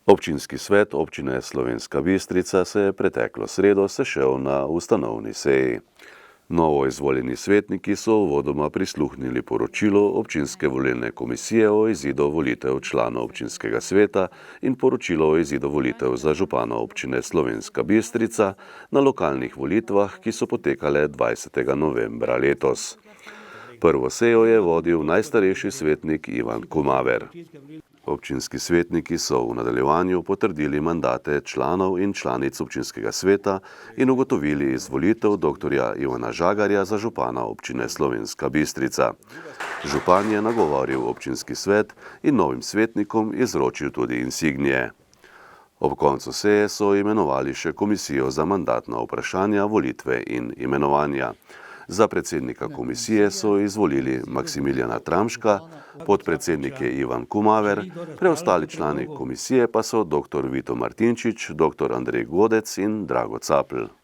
Občinski svet občine Slovenska Bistrica se je preteklo sredo sešel na ustanovni seji. Novo izvoljeni svetniki so uvodoma prisluhnili poročilu občinske volilne komisije o izidu volitev članov občinskega sveta in poročilo o izidu volitev za župana občine Slovenska Bistrica na lokalnih volitvah, ki so potekale 20. novembra letos. Prvo sejo je vodil najstarejši svetnik Ivan Kumaver. Občinski svetniki so v nadaljevanju potrdili mandate članov in članic občinskega sveta in ugotovili izvolitev dr. Ivana Žagarja za župana občine Slovenska Bistrica. Župan je nagovoril občinski svet in novim svetnikom izročil tudi insignije. Ob koncu seje so imenovali še komisijo za mandatna vprašanja, volitve in imenovanja. Za predsednika komisije so izvolili Maksimiljana Tramška, podpredsednik je Ivan Kumaver, preostali člani komisije pa so dr. Vito Martinčič, dr. Andrej Godec in Drago Capl.